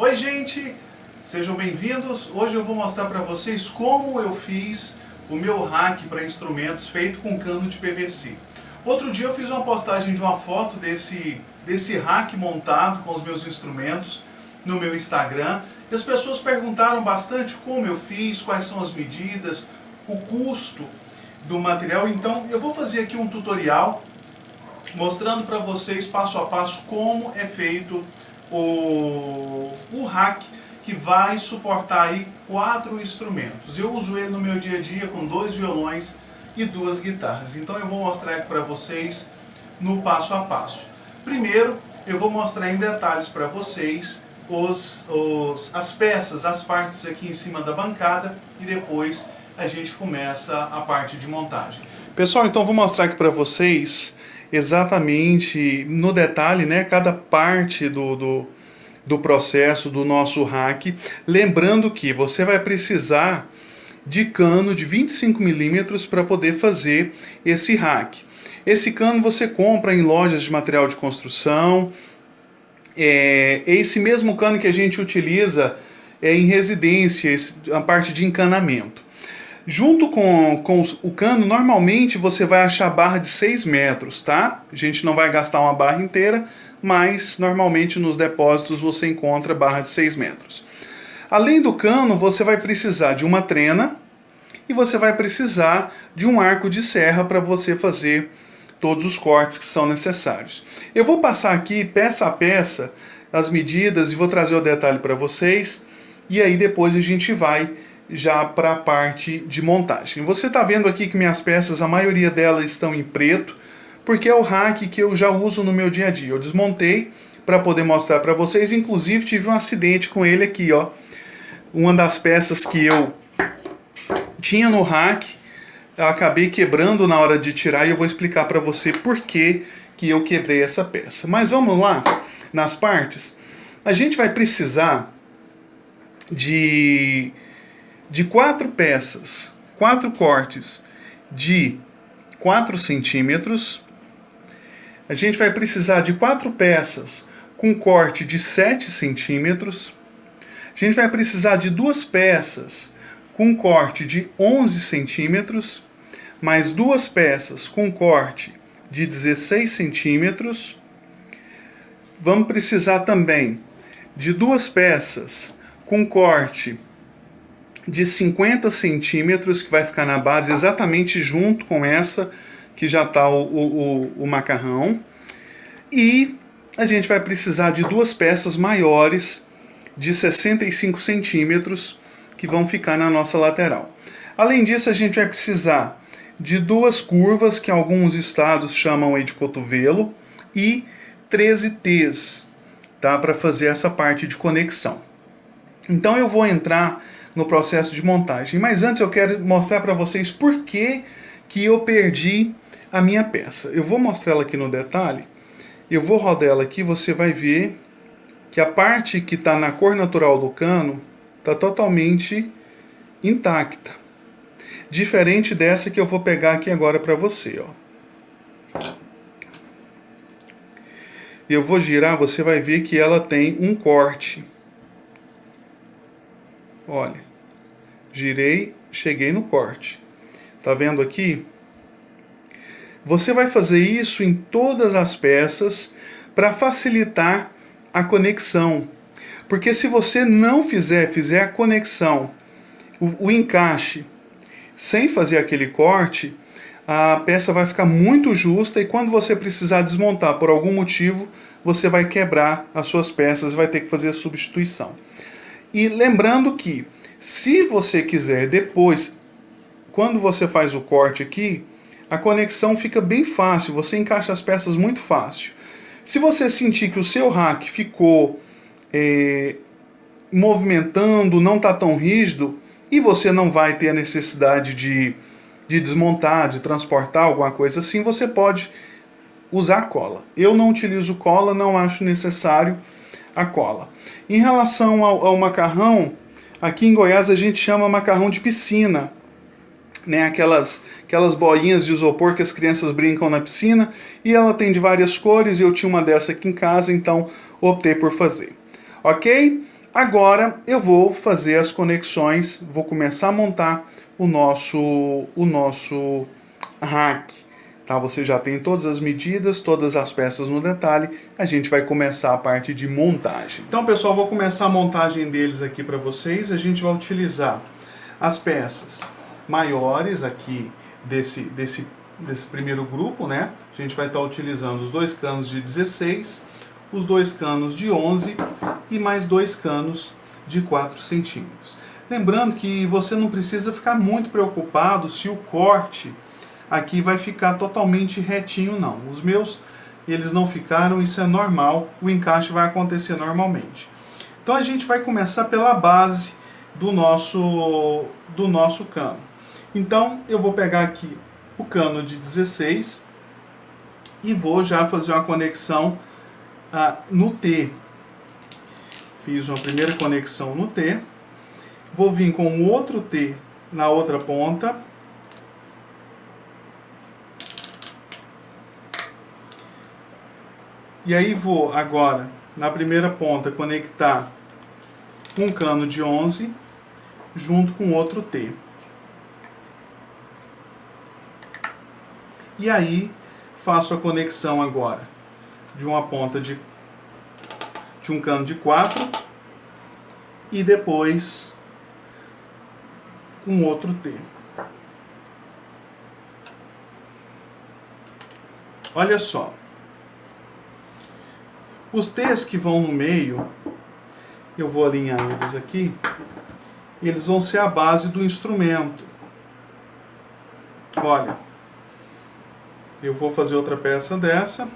Oi gente, sejam bem-vindos. Hoje eu vou mostrar para vocês como eu fiz o meu rack para instrumentos feito com cano de PVC. Outro dia eu fiz uma postagem de uma foto desse rack montado com os meus instrumentos no meu Instagram e as pessoas perguntaram bastante como eu fiz, quais são as medidas, o custo do material. Então eu vou fazer aqui um tutorial mostrando para vocês passo a passo como é feito o rack que vai suportar aí 4 instrumentos. Eu uso ele no meu dia a dia com 2 violões e 2 guitarras. Então eu vou mostrar aqui para vocês no passo a passo. Primeiro eu vou mostrar em detalhes para vocês as peças, as partes aqui em cima da bancada e depois a gente começa a parte de montagem. Pessoal, então vou mostrar aqui para vocês exatamente no detalhe, né, cada parte do processo do nosso rack. Lembrando que você vai precisar de cano de 25 milímetros para poder fazer esse rack. Esse cano você compra em lojas de material de construção. Esse mesmo cano que a gente utiliza em residência, a parte de encanamento. Junto com o cano, normalmente você vai achar barra de 6 metros, tá? A gente não vai gastar uma barra inteira, mas normalmente nos depósitos você encontra barra de 6 metros. Além do cano, você vai precisar de uma trena e você vai precisar de um arco de serra para você fazer todos os cortes que são necessários. Eu vou passar aqui peça a peça as medidas e vou trazer o detalhe para vocês e aí depois a gente vai já para a parte de montagem. Você está vendo aqui que minhas peças, a maioria delas estão em preto, porque é o rack que eu já uso no meu dia a dia. Eu desmontei para poder mostrar para vocês, inclusive tive um acidente com ele aqui, ó. Uma das peças que eu tinha no rack, eu acabei quebrando na hora de tirar e eu vou explicar para você por que eu quebrei essa peça. Mas vamos lá, nas partes. A gente vai precisar de 4 peças, 4 cortes de 4 centímetros. A gente vai precisar de 4 peças com corte de 7 centímetros. A gente vai precisar de 2 peças com corte de 11 centímetros, mais 2 peças com corte de 16 centímetros. Vamos precisar também de 2 peças com corte de 50 centímetros, que vai ficar na base exatamente junto com essa que já está o macarrão. E a gente vai precisar de 2 peças maiores de 65 centímetros que vão ficar na nossa lateral. Além disso, a gente vai precisar de 2 curvas, que alguns estados chamam aí de cotovelo, e 13 T's, tá? Para fazer essa parte de conexão. Então eu vou entrar no processo de montagem. Mas antes eu quero mostrar para vocês por que eu perdi a minha peça. Eu vou mostrar ela aqui no detalhe. Eu vou rodar ela aqui, você vai ver que a parte que está na cor natural do cano está totalmente intacta. Diferente dessa que eu vou pegar aqui agora para você, ó. Eu vou girar, você vai ver que ela tem um corte. Olha, girei, cheguei no corte. Tá vendo aqui? Você vai fazer isso em todas as peças para facilitar a conexão. Porque se você não fizer a conexão, o encaixe, sem fazer aquele corte, a peça vai ficar muito justa e quando você precisar desmontar por algum motivo, você vai quebrar as suas peças e vai ter que fazer a substituição. E lembrando que, se você quiser depois, quando você faz o corte aqui, a conexão fica bem fácil, você encaixa as peças muito fácil. Se você sentir que o seu rack ficou movimentando, não está tão rígido, e você não vai ter a necessidade de desmontar, de transportar, alguma coisa assim, você pode usar cola. Eu não utilizo cola, não acho necessário a cola. Em relação ao macarrão, aqui em Goiás a gente chama macarrão de piscina, né? Aquelas bolinhas de isopor que as crianças brincam na piscina, e ela tem de várias cores, e eu tinha uma dessa aqui em casa, então optei por fazer. Ok? Agora eu vou fazer as conexões, vou começar a montar o nosso rack. Tá? Você já tem todas as medidas, todas as peças no detalhe. A gente vai começar a parte de montagem. Então, pessoal, vou começar a montagem deles aqui para vocês. A gente vai utilizar as peças maiores aqui desse primeiro grupo, né? A gente vai estar utilizando os 2 canos de 16, os 2 canos de 11 e mais 2 canos de 4 centímetros. Lembrando que você não precisa ficar muito preocupado se o corte aqui vai ficar totalmente retinho, não. Os meus, eles não ficaram, isso é normal, o encaixe vai acontecer normalmente. Então a gente vai começar pela base do nosso cano. Então eu vou pegar aqui o cano de 16 e vou já fazer uma conexão no T. Fiz uma primeira conexão no T. Vou vir com um outro T na outra ponta. E aí vou agora, na primeira ponta, conectar um cano de 11 junto com outro T. E aí faço a conexão agora de uma ponta de um cano de 4 e depois um outro T. Olha só. Os T's que vão no meio, eu vou alinhar eles aqui, e eles vão ser a base do instrumento. Olha, eu vou fazer outra peça dessa.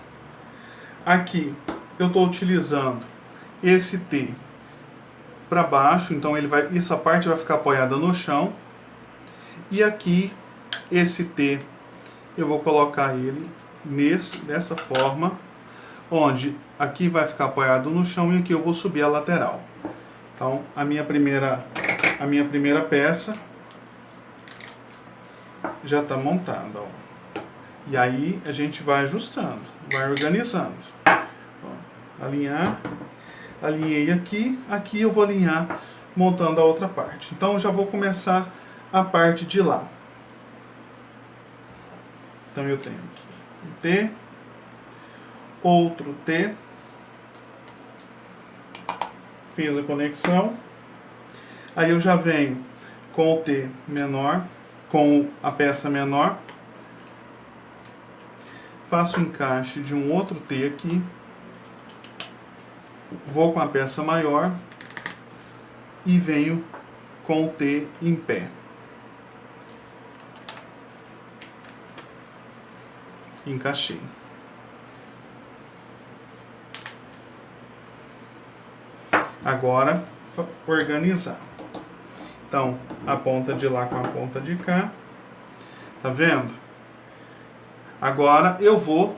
Aqui eu estou utilizando esse T para baixo, então essa parte vai ficar apoiada no chão. E aqui esse T eu vou colocar ele dessa forma, onde aqui vai ficar apoiado no chão e aqui eu vou subir a lateral. Então a minha primeira peça já está montada, ó. E aí a gente vai ajustando, vai organizando. Ó, alinhar, alinhei aqui eu vou alinhar montando a outra parte. Então eu já vou começar a parte de lá. Então eu tenho aqui um T, outro T, fiz a conexão, aí eu já venho com o T menor, com a peça menor, faço o encaixe de um outro T aqui, vou com a peça maior e venho com o T em pé. Encaixei. Agora, organizar. Então, a ponta de lá com a ponta de cá. Tá vendo? Agora eu vou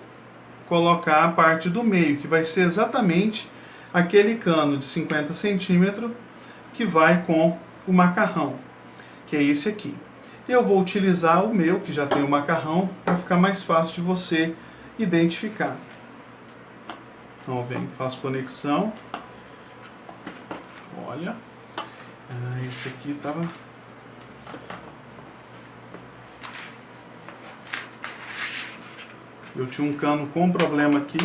colocar a parte do meio, que vai ser exatamente aquele cano de 50 centímetros que vai com o macarrão, que é esse aqui. Eu vou utilizar o meu, que já tem o macarrão, para ficar mais fácil de você identificar. Então, eu venho, faço conexão. Olha. Esse aqui estava... Eu tinha um cano com problema aqui.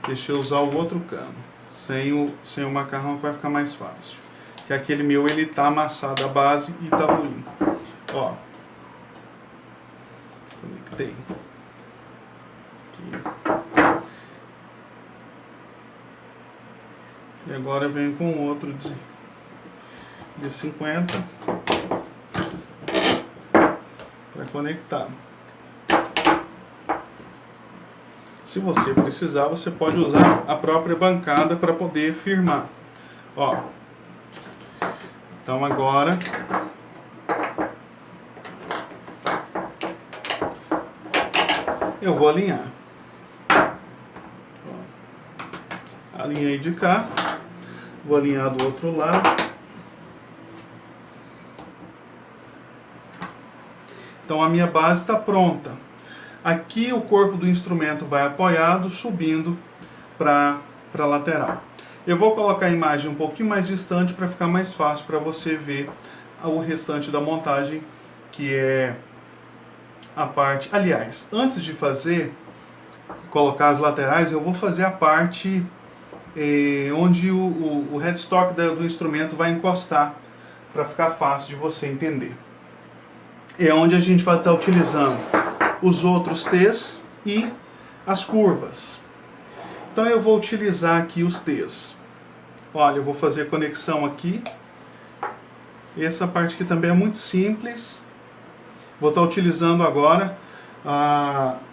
Deixei eu usar o outro cano. Sem o macarrão, que vai ficar mais fácil. Que aquele meu, ele tá amassado a base e tá ruim. Ó. Conectei. Aqui. E agora eu venho com outro de 50 para conectar. Se você precisar, você pode usar a própria bancada para poder firmar. Ó. Então agora eu vou alinhar. Ó. Alinhei de cá. Vou alinhar do outro lado. Então a minha base está pronta. Aqui o corpo do instrumento vai apoiado, subindo para a lateral. Eu vou colocar a imagem um pouquinho mais distante para ficar mais fácil para você ver o restante da montagem, que é a parte... Aliás, antes de colocar as laterais, eu vou fazer a parte onde o headstock do instrumento vai encostar, para ficar fácil de você entender. É onde a gente vai estar utilizando os outros T's e as curvas. Então eu vou utilizar aqui os T's. Olha, eu vou fazer conexão aqui. Essa parte aqui também é muito simples. Vou estar utilizando agora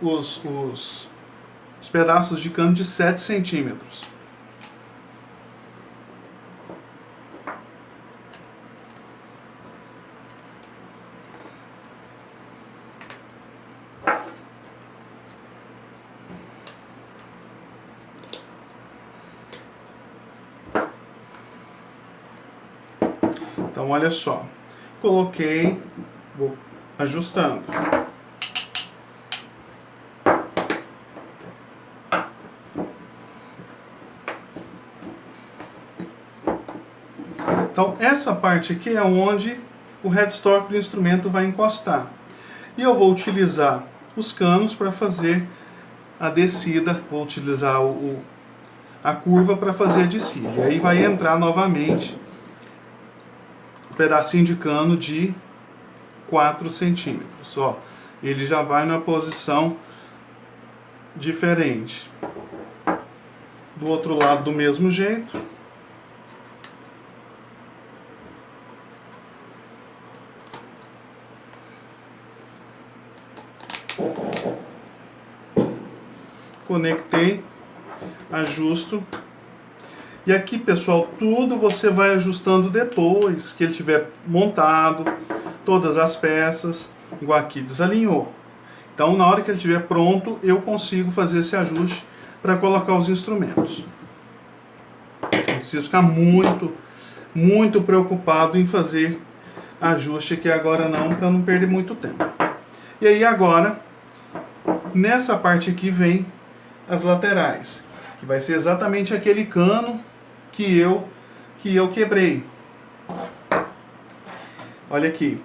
os pedaços de cano de 7 centímetros. Então, olha só, coloquei, vou ajustando. Então, essa parte aqui é onde o headstock do instrumento vai encostar. E eu vou utilizar os canos para fazer a descida, vou utilizar a curva para fazer a descida. E aí vai entrar novamente um pedacinho de cano de 4 centímetros. Ó, ele já vai numa posição diferente. Do outro lado, do mesmo jeito. Conectei, ajusto. E aqui, pessoal, tudo você vai ajustando depois que ele tiver montado, todas as peças, igual aqui, desalinhou. Então, na hora que ele estiver pronto, eu consigo fazer esse ajuste para colocar os instrumentos. Não preciso ficar muito preocupado em fazer ajuste aqui agora não, para não perder muito tempo. E aí agora, nessa parte aqui vem as laterais, que vai ser exatamente aquele cano que eu quebrei. Olha aqui,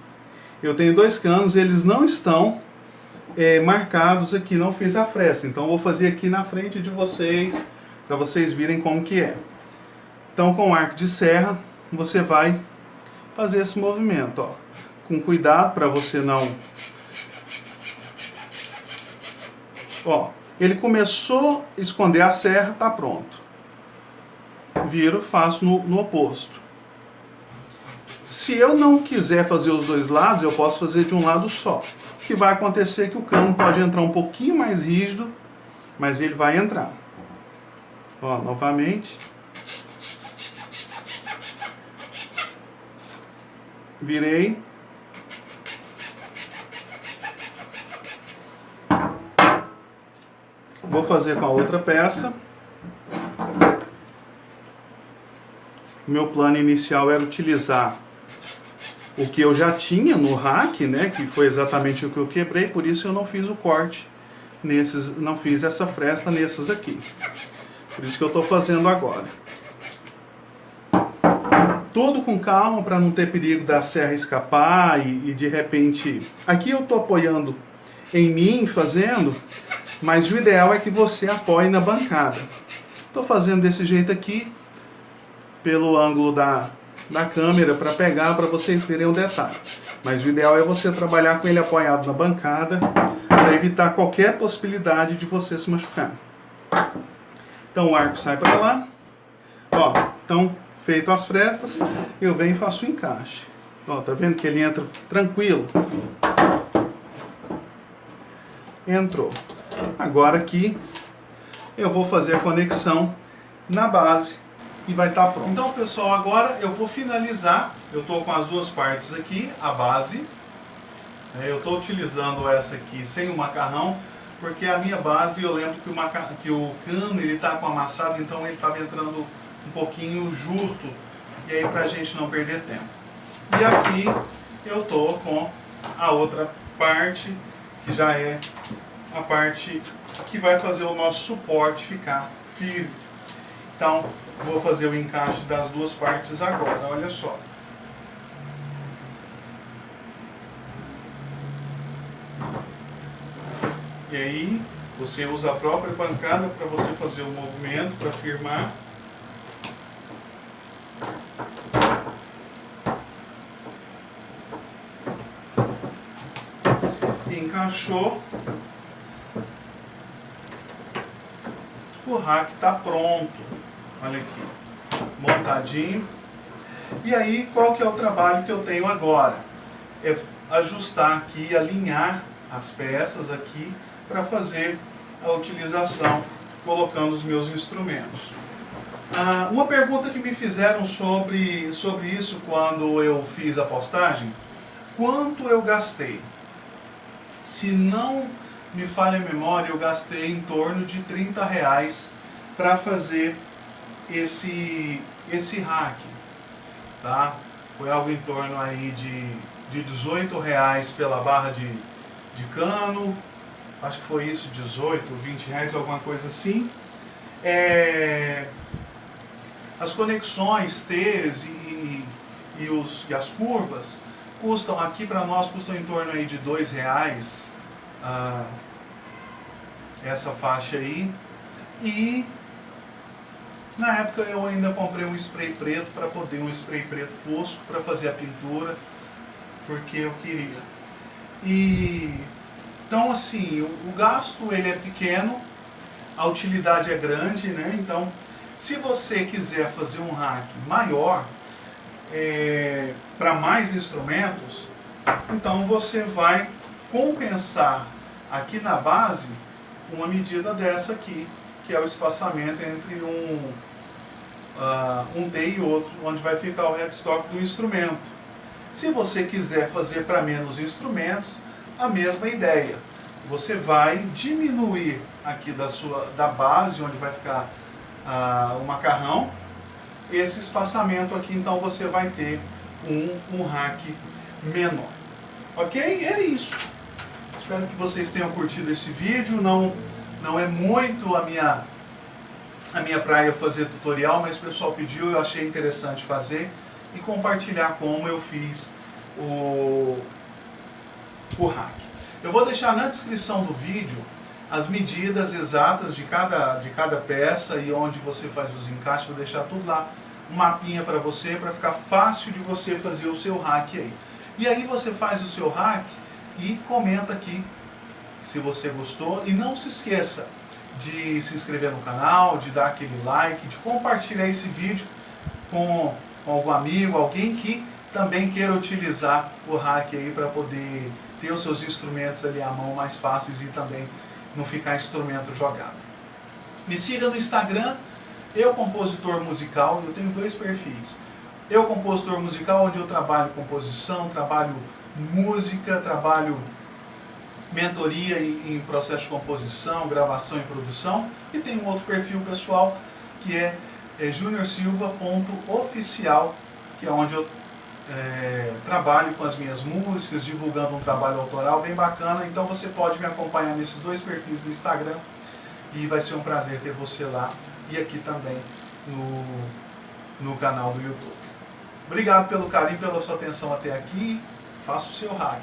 eu tenho 2 canos, eles não estão marcados aqui, não fiz a fresta, então eu vou fazer aqui na frente de vocês, para vocês virem como que é. Então, com o arco de serra, você vai fazer esse movimento, ó, com cuidado para você não... Ó, ele começou a esconder a serra, tá pronto. Viro, faço no oposto. Se eu não quiser fazer os dois lados, eu posso fazer de um lado só. O que vai acontecer é que o cano pode entrar um pouquinho mais rígido, mas ele vai entrar. Ó, novamente. Virei. Vou fazer com a outra peça. Meu plano inicial era utilizar o que eu já tinha no rack, né, que foi exatamente o que eu quebrei, por isso eu não fiz o corte nesses, não fiz essa fresta nesses aqui. Por isso que eu estou fazendo agora. Tudo com calma para não ter perigo da serra escapar e de repente... Aqui eu estou apoiando em mim, fazendo, mas o ideal é que você apoie na bancada. Estou fazendo desse jeito aqui, pelo ângulo da câmera, para pegar, para vocês verem o detalhe. Mas o ideal é você trabalhar com ele apoiado na bancada, para evitar qualquer possibilidade de você se machucar. Então o arco sai para lá. Ó, então, feito as frestas, eu venho e faço o encaixe. Ó, tá vendo que ele entra tranquilo? Entrou. Agora aqui, eu vou fazer a conexão na base e vai estar pronto. Então, pessoal, agora eu vou finalizar. Eu estou com as duas partes aqui, a base. Eu estou utilizando essa aqui sem o macarrão, porque a minha base, eu lembro que o cano ele está com amassado, então ele estava entrando um pouquinho justo, e aí para a gente não perder tempo. E aqui eu estou com a outra parte, que já é a parte que vai fazer o nosso suporte ficar firme. Então, vou fazer o encaixe das duas partes agora, olha só. E aí, você usa a própria pancada para você fazer o movimento, para firmar. Encaixou. O rack está pronto. Olha aqui, montadinho. E aí, qual que é o trabalho que eu tenho agora? É ajustar aqui, alinhar as peças aqui para fazer a utilização, colocando os meus instrumentos. Uma pergunta que me fizeram sobre isso quando eu fiz a postagem: quanto eu gastei? Se não me falha a memória, eu gastei em torno de R$30 para fazer esse rack, tá? Foi algo em torno aí de R$18 pela barra de cano, acho que foi isso, 18, R$20, alguma coisa assim. As conexões T's e as curvas custam, aqui para nós, custam em torno aí de R$2, essa faixa aí. E na época eu ainda comprei um spray preto, para poder um spray preto fosco para fazer a pintura, porque eu queria. Então assim, o gasto ele é pequeno, a utilidade é grande, né? Então, se você quiser fazer um rack maior, para mais instrumentos, então você vai compensar aqui na base uma medida dessa aqui, que é o espaçamento entre um T e outro, onde vai ficar o headstock do instrumento. Se você quiser fazer para menos instrumentos, a mesma ideia. Você vai diminuir aqui da base, onde vai ficar o macarrão, esse espaçamento aqui, então você vai ter um rack menor. Ok? É isso. Espero que vocês tenham curtido esse vídeo. Não é muito a minha praia fazer tutorial, mas o pessoal pediu, eu achei interessante fazer e compartilhar como eu fiz o rack. Eu vou deixar na descrição do vídeo as medidas exatas de cada peça e onde você faz os encaixes. Vou deixar tudo lá, um mapinha para você, para ficar fácil de você fazer o seu rack aí. E aí você faz o seu rack e comenta aqui se você gostou. E não se esqueça de se inscrever no canal, de dar aquele like, de compartilhar esse vídeo com algum amigo, alguém que também queira utilizar o rack aí para poder ter os seus instrumentos ali à mão mais fáceis e também não ficar instrumento jogado. Me siga no Instagram, Eu Compositor Musical. Eu tenho 2 perfis. Eu Compositor Musical, onde eu trabalho composição, trabalho música, trabalho mentoria em processo de composição, gravação e produção. E tem um outro perfil pessoal que é juniorsilva.oficial, que é onde eu trabalho com as minhas músicas, divulgando um trabalho autoral bem bacana. Então você pode me acompanhar nesses 2 perfis do Instagram e vai ser um prazer ter você lá e aqui também no canal do YouTube. Obrigado pelo carinho, pela sua atenção até aqui. Faça o seu hack.